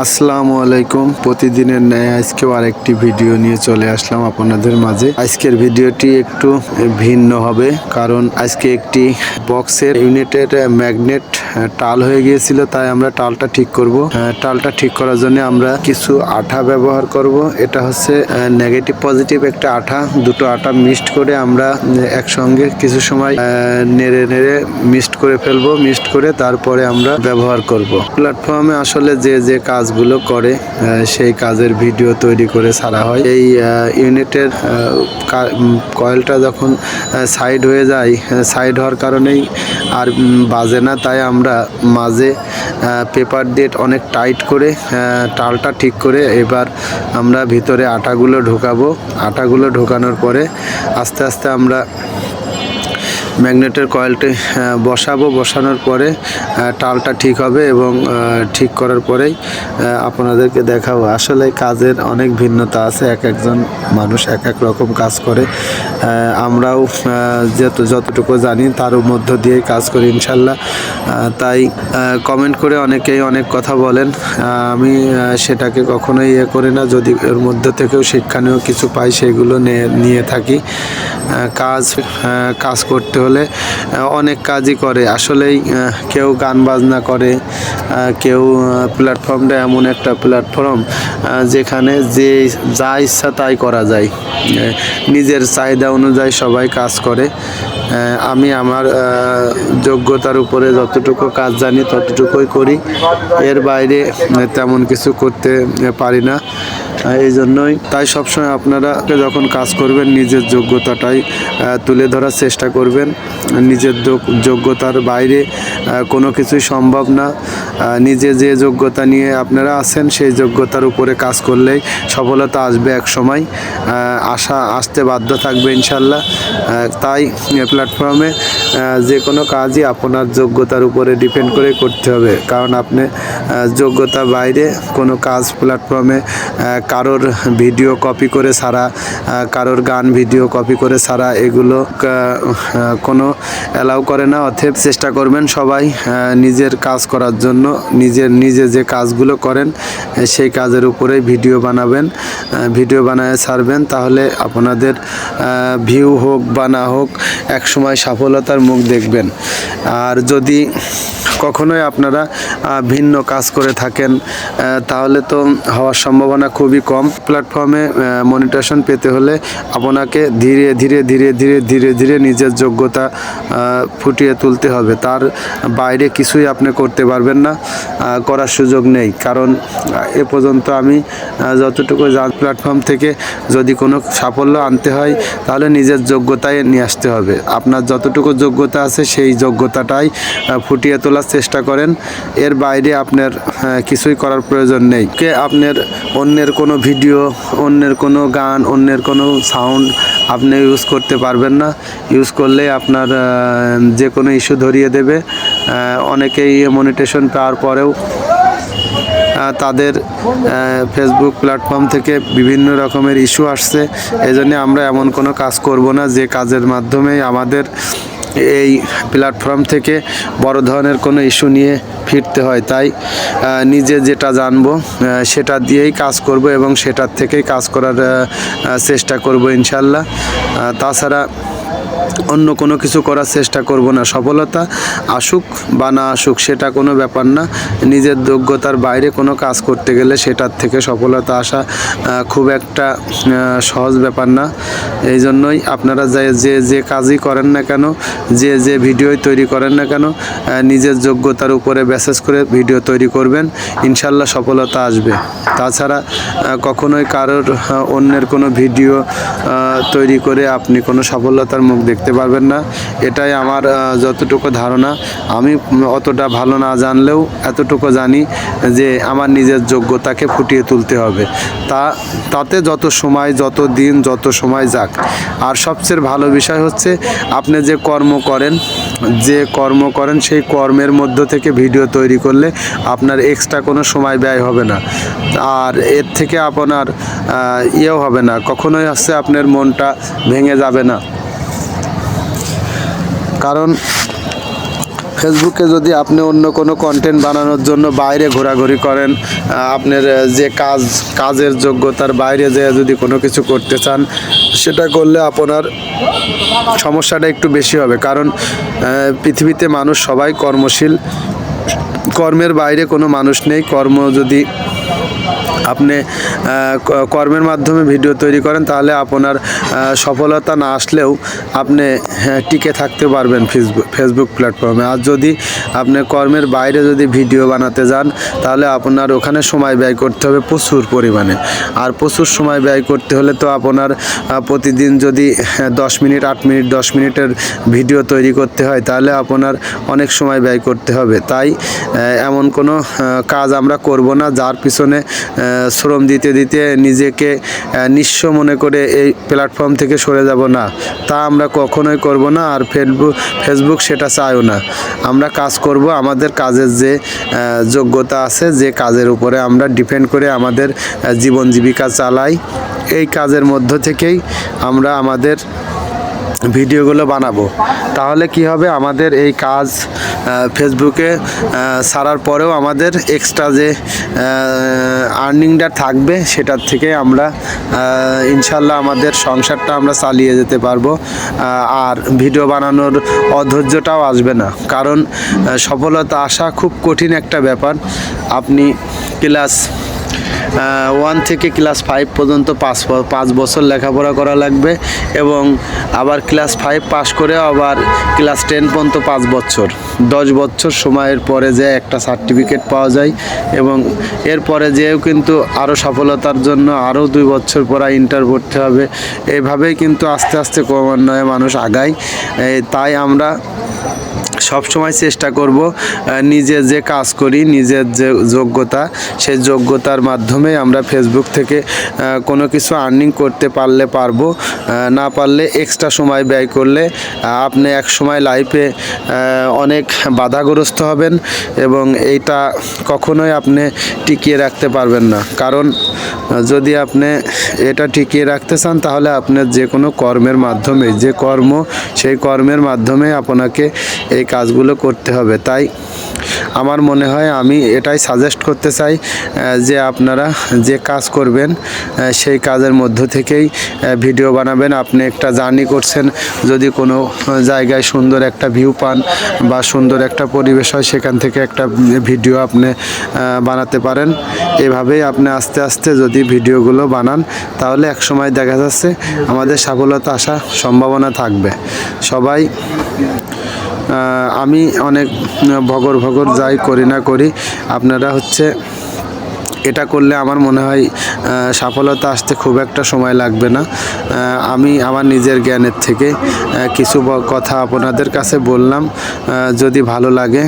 আসসালামু আলাইকুম। প্রতিদিনের ন্যায় আজকেও আরেকটি ভিডিও নিয়ে চলে আসলাম আপনাদের মাঝে। আজকের ভিডিওটি একটু ভিন্ন হবে, কারণ আজকে একটি বক্সের ইউনিটের ম্যাগনেট টাল হয়ে গিয়েছিল, তাই আমরা টালটা ঠিক করব। টালটা ঠিক করার জন্য আমরা কিছু আঠা ব্যবহার করব। এটা হচ্ছে নেগেটিভ পজিটিভ একটা আঠা, দুটো আঠা মিক্সড করে আমরা একসঙ্গে কিছু সময় নেড়ে নেড়ে মিক্সড করে ফেলবো। মিক্সড করে তারপরে আমরা ব্যবহার করব। প্ল্যাটফর্মে আসলে যে যে কাজগুলো করে সেই কাজের ভিডিও তৈরি করে ছাড়া হয়। এই ইউনিটের কয়েলটা যখন সাইড হয়ে যায়, সাইড হওয়ার কারণেই আর বাজে না, তাই আমরা মাঝে পেপার দিয়ে অনেক টাইট করে টালটা ঠিক করে এবার আমরা ভিতরে আটাগুলো ঢোকাবো। আটাগুলো ঢোকানোর পরে আস্তে আস্তে আমরা ম্যাগনেটের কয়েলটি বসাবো। বসানোর পরে টালটা ঠিক হবে এবং ঠিক করার পরেই আপনাদেরকে দেখাবো। আসলে কাজের অনেক ভিন্নতা আছে, এক একজন মানুষ এক এক রকম কাজ করে। আমরাও যতটুকু জানি তার মধ্য দিয়েই কাজ করি ইনশাল্লাহ। তাই কমেন্ট করে অনেকেই অনেক কথা বলেন, আমি সেটাকে কখনোই করি না। যদি এর মধ্য থেকেও শিক্ষণীয় কিছু পাই সেগুলো নিয়ে থাকি। কাজ করতে হলে অনেক কাজই করে। আসলেই কেউ গান বাজনা করে, কেউ প্ল্যাটফর্মটা এমন একটা প্ল্যাটফর্ম যেখানে যে যা ইচ্ছা তাই করা যায়। নিজের চাহিদা অনুযায়ী সবাই কাজ করে। আমি আমার যোগ্যতার উপরে যতটুকু কাজ জানি ততটুকুই করি, এর বাইরে তেমন কিছু করতে পারি না। এই জন্যই তাই সবসময় আপনারা যখন কাজ করবেন নিজের যোগ্যতাটাই তুলে ধরার চেষ্টা করবেন। নিজের যোগ্যতার বাইরে কোনো কিছুই সম্ভব না। নিজে যে যোগ্যতা নিয়ে আপনারা আছেন সেই যোগ্যতার উপরে কাজ করলেই সফলতা আসবে এক সময়, আসতে বাধ্য থাকবে ইনশাল্লাহ। তাই প্ল্যাটফর্মে যে কোনো কাজই আপনার যোগ্যতার উপরে ডিপেন্ড করে করতে হবে, কারণ আপনি যোগ্যতার বাইরে কোনো কাজ প্ল্যাটফর্মে কারোর ভিডিও কপি করে ছাড়া, কারোর গান ভিডিও কপি করে ছাড়া এগুলো কোনো অ্যালাউ করে না। অতএব চেষ্টা করবেন সবাই নিজের কাজ করার জন্য। নিজে যে কাজগুলো করেন সেই কাজের উপরে ভিডিও বানাবেন, ভিডিও বানায় ছাড়বেন। তাহলে আপনাদের ভিউ হোক বা না হোক একসময় সফলতার মুখ দেখবেন। আর যদি কখনোই আপনারা ভিন্ন কাজ করে থাকেন তাহলে তো হওয়ার সম্ভাবনা খুবই কম। প্ল্যাটফর্মে মনিটেশন পেতে হলে আপনাকে ধীরে ধীরে ধীরে ধীরে ধীরে ধীরে নিজের যোগ্যতা ফুটিয়ে তুলতে হবে। তার বাইরে কিছুই আপনি করতে পারবেন না, করার সুযোগ নেই। কারণ এ পর্যন্ত আমি যতটুকু প্ল্যাটফর্ম থেকে যদি কোনো সাফল্য আনতে হয় তাহলে নিজের যোগ্যতায় নিয়ে আসতে হবে। আপনার যতটুকু যোগ্যতা আছে সেই যোগ্যতাটাই ফুটিয়ে তোলার চেষ্টা করেন। এর বাইরে আপনার কিছুই করার প্রয়োজন নেই। আপনার অন্যের কোনো ভিডিও, অন্যের কোনো গান, অন্যের কোনো সাউন্ড আপনি ইউজ করতে পারবেন না। ইউজ করলে আপনার যে কোনো ইস্যু ধরিয়ে দেবে। অনেকেই মনিটেশন পাওয়ার পরেও তাদের ফেসবুক প্ল্যাটফর্ম থেকে বিভিন্ন রকমের ইস্যু আসছে। এজন্য আমরা এমন কোনো কাজ করব না যে কাজের মাধ্যমে আমাদের এই প্ল্যাটফর্ম থেকে বড় ধরনের কোনো ইস্যু নিয়ে ফিরতে হয়। তাই নিজে যেটা জানবো সেটা দিয়েই কাজ করব এবং সেটার থেকেই কাজ করার চেষ্টা করব ইনশাল্লাহ। তাছাড়া অন্য কোনো কিছু করার চেষ্টা করব না। সফলতা আসুক বা না আসুক সেটা কোনো ব্যাপার না। নিজের যোগ্যতার বাইরে কোনো কাজ করতে গেলে সেটার থেকে সফলতা আসা খুব একটা সহজ ব্যাপার না। এই জন্যই আপনারা যে কাজই করেন না কেন, যে ভিডিওই তৈরি করেন না কেন, নিজের যোগ্যতার উপরে বেসিস করে ভিডিও তৈরি করবেন, ইনশাল্লাহ সফলতা আসবে। তাছাড়া কখনোই কারোর অন্যের কোনো ভিডিও তৈরি করে আপনি কোনো সফলতার মুখ দেখতে পারবেন না। এটাই আমার যতটুকু ধারণা। আমি অতটা ভালো না জানলেও এতটুকু জানি যে আমার নিজের যোগ্যতাকে ফুটিয়ে তুলতে হবে। তাতে যত সময়, যত দিন, যত সময় যাক। আর সবচেয়ে ভালো বিষয় হচ্ছে আপনি যে কর্ম করেন সেই কর্মের মধ্য থেকে ভিডিও তৈরি করলে আপনার এক্সট্রা কোনো সময় ব্যয় হবে না। আর এর থেকে আপনার হবে না, কখনোই হচ্ছে আপনার মনটা ভেঙে যাবে না। কারণ ফেসবুকে যদি আপনি অন্য কোনো কন্টেন্ট বানানোর জন্য বাইরে ঘোরাঘুরি করেন, আপনার যে কাজের যোগ্যতার বাইরে যে যদি কোনো কিছু করতে চান, সেটা করলে আপনার সমস্যাটা একটু বেশি হবে। কারণ পৃথিবীতে মানুষ সবাই কর্মশীল, কর্মের বাইরে কোনো মানুষ নেই। কর্ম যদি আপনি কর্মের মাধ্যমে ভিডিও তৈরি করেন, তাহলে আপনার সফলতা না আসলেও আপনি টিকে থাকতে পারবেন ফেসবুক প্ল্যাটফর্মে। আর যদি আপনি কর্মের বাইরে যদি ভিডিও বানাতে যান, তাহলে আপনার ওখানে সময় ব্যয় করতে হবে প্রচুর পরিমাণে। আর প্রচুর সময় ব্যয় করতে হলে তো আপনার প্রতিদিন যদি 10 মিনিট 8 মিনিট 10 মিনিটের ভিডিও তৈরি করতে হয়, তাহলে আপনার অনেক সময় ব্যয় করতে হবে। তাই এমন কোনো কাজ আমরা করব না যার পিছনে শ্রম দিতে দিতে নিজেকে নিঃস্ব মনে করে এই প্ল্যাটফর্ম থেকে সরে যাব না, তা আমরা কখনোই করব না। আর ফেসবুক সেটা চায়ও না। আমরা কাজ করব আমাদের কাজের যে যোগ্যতা আছে, যে কাজের উপরে আমরা ডিপেন্ড করে আমাদের জীবন জীবিকা চালাই, এই কাজের মধ্য থেকেই আমরা আমাদের ভিডিওগুলো বানাবো। তাহলে কি হবে, আমাদের এই কাজ ফেসবুকে ছাড়ার পরেও আমাদের এক্সট্রা যে আর্নিংটা থাকবে, সেটার থেকে আমরা ইনশাল্লাহ আমাদের সংসারটা আমরা চালিয়ে যেতে পারবো। আর ভিডিও বানানোর অধৈর্যটাও আসবে না। কারণ সফলতা আসা খুব কঠিন একটা ব্যাপার। আপনি ক্লাস 1 থেকে ক্লাস 5 পর্যন্ত 5 বছর লেখাপড়া করা লাগবে, এবং আবার ক্লাস 5 পাস করে আবার ক্লাস 10 পর্যন্ত 5 বছর, 10 বছর সময়ের পরে যে একটা সার্টিফিকেট পাওয়া যায়। এবং এরপরে যেও কিন্তু আরও সফলতার জন্য আরও 2 বছর পরে ইন্টার পড়তে হবে। এইভাবেই কিন্তু আস্তে আস্তে ক্রমান্বয়ে মানুষ আগায়। তাই আমরা সব সময় চেষ্টা করব নিজে যে কাজ করি, নিজের যে যোগ্যতা, সেই যোগ্যতার মাধ্যমে আমরা ফেসবুক থেকে কোনো কিছু আর্নিং করতে পারলে পারবো, না পারলে এক্সট্রা সময় ব্যয় করলে আপনি এক সময় লাইফে অনেক বাধাগ্রস্ত হবেন, এবং এইটা কখনোই আপনি টিকিয়ে রাখতে পারবেন না। কারণ যদি আপনি এটা টিকিয়ে রাখতে চান, তাহলে আপনার যে কোনো কর্মের মাধ্যমে, যে কর্ম, সেই কর্মের মাধ্যমে আপনাকে এই কাজগুলো করতে হবে। তাই আমার মনে হয়, আমি এটাই সাজেস্ট করতে চাই যে আপনারা যে কাজ করবেন, সেই কাজের মধ্য থেকেই ভিডিও বানাবেন। আপনি একটা জার্নি করছেন, যদি কোনো জায়গায় সুন্দর একটা ভিউ পান বা সুন্দর একটা পরিবেশ হয়, সেখান থেকে একটা ভিডিও আপনি বানাতে পারেন। এভাবেই আপনি আস্তে আস্তে যদি ভিডিওগুলো বানান, তাহলে এক সময় দেখা যাচ্ছে আমাদের সফলতা আসার সম্ভাবনা থাকবে। সবাই আমি অনেক ভগর যাই করি না করি, আপনারা এটা করলে আমার মনে হয় সফলতা আসতে খুব একটা সময় লাগবে না। আমি আমার নিজের জ্ঞানের থেকে কিছু কথা আপনাদের কাছে বললাম। যদি ভালো লাগে